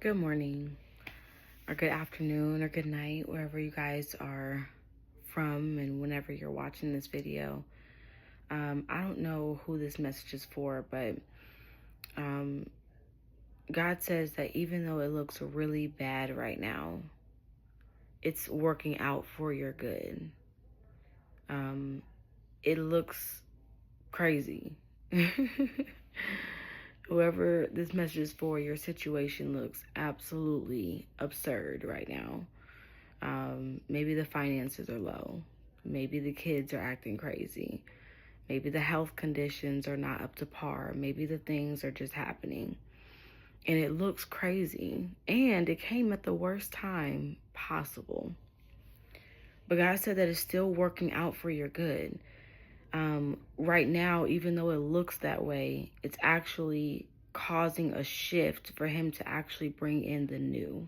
Good morning, or good afternoon, or good night, wherever you guys are from and whenever you're watching this video. I don't know who this message is for, but um, God says that even though it looks really bad right now, it's working out for your good. It looks crazy. Whoever this message is for, your situation looks absolutely absurd right now. Maybe the finances are low. Maybe the kids are acting crazy. Maybe the health conditions are not up to par. Maybe the things are just happening. And it looks crazy. And it came at the worst time possible. But God said that it's still working out for your good. Right now, even though it looks that way, it's actually causing a shift for Him to actually bring in the new.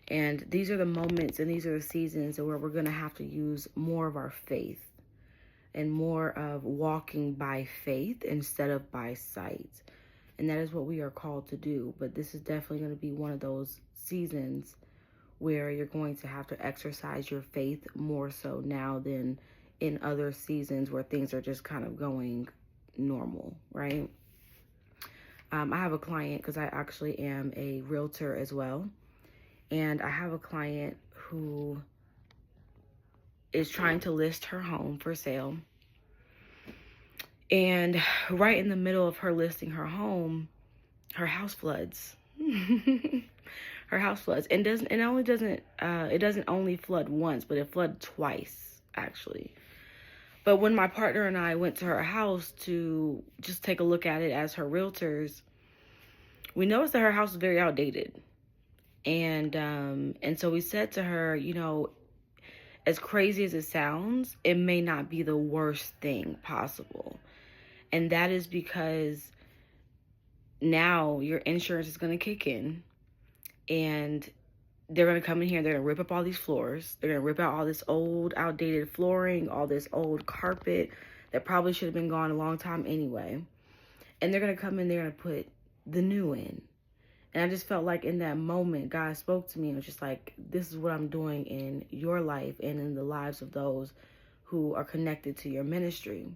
And these are the moments and these are the seasons where we're going to have to use more of our faith and more of walking by faith instead of by sight. And that is what we are called to do. But this is definitely going to be one of those seasons where you're going to have to exercise your faith more so now than in other seasons where things are just kind of going normal, right? I have a client, because I actually am a realtor as well. And I have a client who is trying to list her home for sale. And right in the middle of her listing her home, her house floods. Her house floods. And it doesn't only flood once, but it flooded twice, actually. But when my partner and I went to her house to just take a look at it as her realtors, we noticed that her house was very outdated. And so we said to her, as crazy as it sounds, it may not be the worst thing possible. And that is because now your insurance is going to kick in and they're going to come in here. They're going to rip up all these floors. They're going to rip out all this old, outdated flooring, all this old carpet that probably should have been gone a long time anyway. And they're going to come in, they're going to put the new in. And I just felt like in that moment, God spoke to me and was just like, this is what I'm doing in your life and in the lives of those who are connected to your ministry.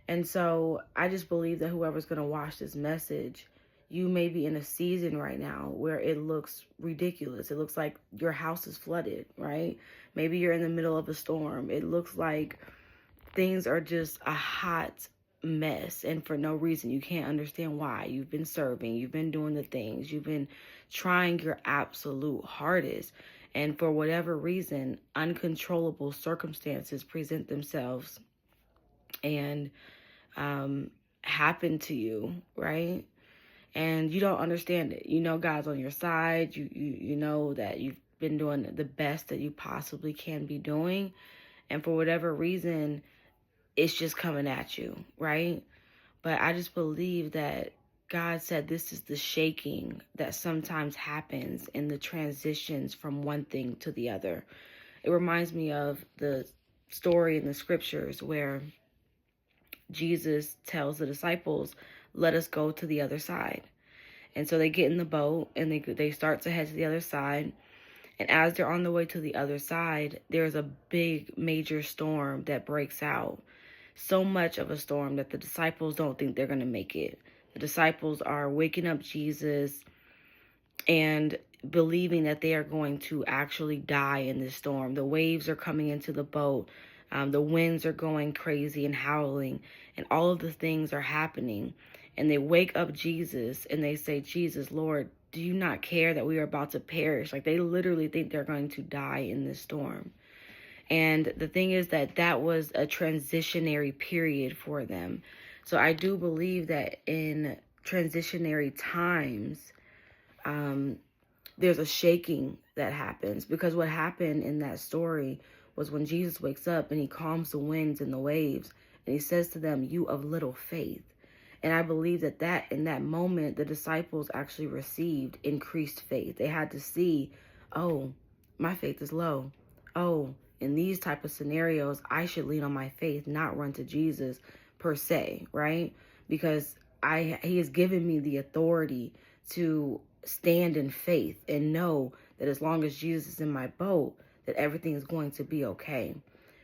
And so I just believe that whoever's going to watch this message, you may be in a season right now where it looks ridiculous. It looks like your house is flooded, right? Maybe you're in the middle of a storm. It looks like things are just a hot mess and for no reason. You can't understand why. You've been serving, you've been doing the things, you've been trying your absolute hardest, and for whatever reason, uncontrollable circumstances present themselves and happen to you, right? And you don't understand it. You know God's on your side. You know that you've been doing the best that you possibly can be doing, and for whatever reason, it's just coming at you, right? But I just believe that God said this is the shaking that sometimes happens in the transitions from one thing to the other. It reminds me of the story in the scriptures where Jesus tells the disciples, let us go to the other side. And so they get in the boat and they start to head to the other side. And as they're on the way to the other side, there's a big major storm that breaks out. So much of a storm that the disciples don't think they're going to make it. The disciples are waking up Jesus and believing that they are going to actually die in this storm. The waves are coming into the boat. The winds are going crazy and howling, and all of the things are happening. And they wake up Jesus and they say, Jesus, Lord, do you not care that we are about to perish? Like, they literally think they're going to die in this storm. And the thing is that was a transitionary period for them. So I do believe that in transitionary times, there's a shaking that happens. Because what happened in that story was when Jesus wakes up and he calms the winds and the waves, and he says to them, you of little faith. And I believe that in that moment, the disciples actually received increased faith. They had to see, oh, my faith is low. Oh, in these type of scenarios, I should lean on my faith, not run to Jesus per se, right? Because he has given me the authority to stand in faith and know that as long as Jesus is in my boat, that everything is going to be okay.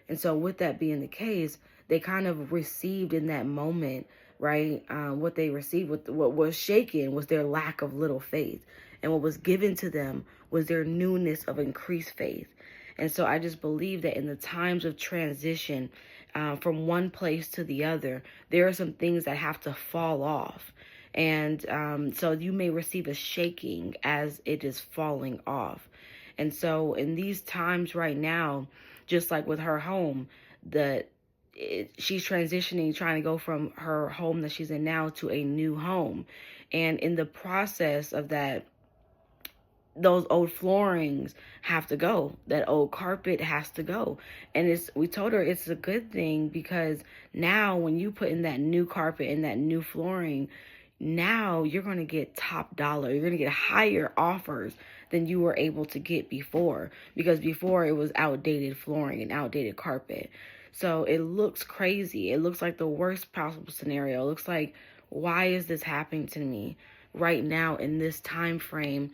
And so with that being the case, they kind of received in that moment, right? What they received, what was shaken was their lack of little faith. And what was given to them was their newness of increased faith. And so I just believe that in the times of transition from one place to the other, there are some things that have to fall off. And so you may receive a shaking as it is falling off. And so in these times right now, just like with her home, she's transitioning, trying to go from her home that she's in now to a new home. And in the process of that, those old floorings have to go. That old carpet has to go. And we told her it's a good thing, because now when you put in that new carpet and that new flooring, now you're going to get top dollar. You're going to get higher offers than you were able to get before, because before it was outdated flooring and outdated carpet. So it looks crazy. It looks like the worst possible scenario. It looks like, why is this happening to me right now in this time frame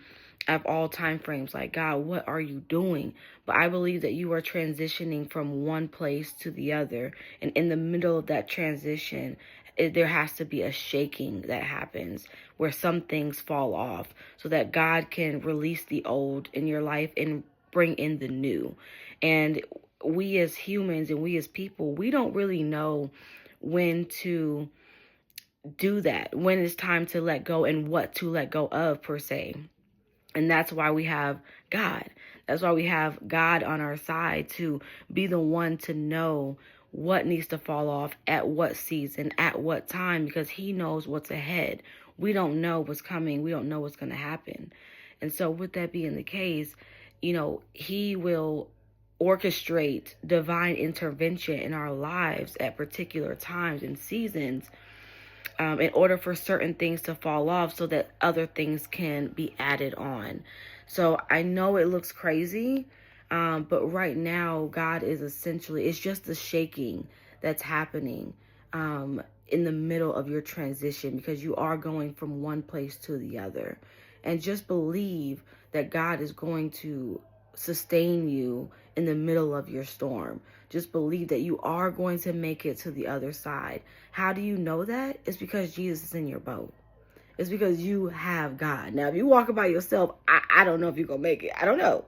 of all time frames? Like, God, what are you doing? But I believe that you are transitioning from one place to the other. And in the middle of that transition, there has to be a shaking that happens where some things fall off so that God can release the old in your life and bring in the new. And we as humans and we as people, we don't really know when to do that, when it's time to let go and what to let go of, per se. And that's why we have God. That's why we have God on our side to be the one to know what needs to fall off at what season, at what time, because he knows what's ahead. We don't know what's coming. We don't know what's going to happen. And so with that being the case, he will orchestrate divine intervention in our lives at particular times and seasons, in order for certain things to fall off so that other things can be added on. So I know it looks crazy, but right now, God is it's just the shaking that's happening in the middle of your transition, because you are going from one place to the other. And just believe that God is going to sustain you in the middle of your storm. Just believe that you are going to make it to the other side. How do you know that? It's because Jesus is in your boat. It's because you have God. Now, if you walk by yourself, I don't know if you're going to make it. I don't know.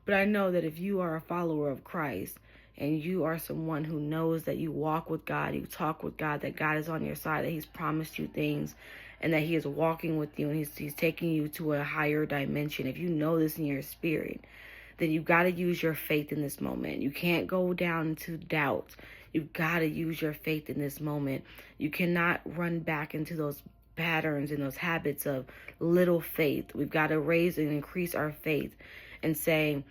But I know that if you are a follower of Christ and you are someone who knows that you walk with God, you talk with God, that God is on your side, that he's promised you things, and that he is walking with you, and he's taking you to a higher dimension. If you know this in your spirit, then you got to use your faith in this moment. You can't go down into doubt. You've got to use your faith in this moment. You cannot run back into those patterns and those habits of little faith. We've got to raise and increase our faith and say,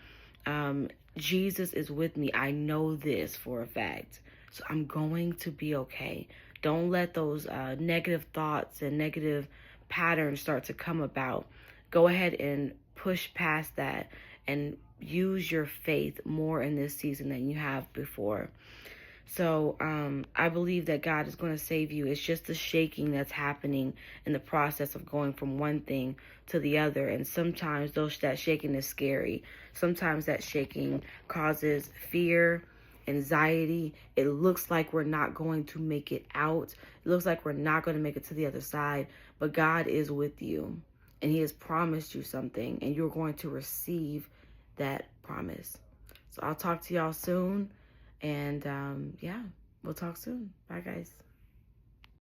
Jesus is with me. I know this for a fact. So I'm going to be okay. Don't let those negative thoughts and negative patterns start to come about. Go ahead and push past that and use your faith more in this season than you have before. So I believe that God is going to save you. It's just the shaking that's happening in the process of going from one thing to the other. And sometimes that shaking is scary. Sometimes that shaking causes fear, anxiety. It looks like we're not going to make it out. It looks like we're not going to make it to the other side. But God is with you, and he has promised you something, and you're going to receive that promise. So I'll talk to y'all soon. And yeah, we'll talk soon. Bye, guys.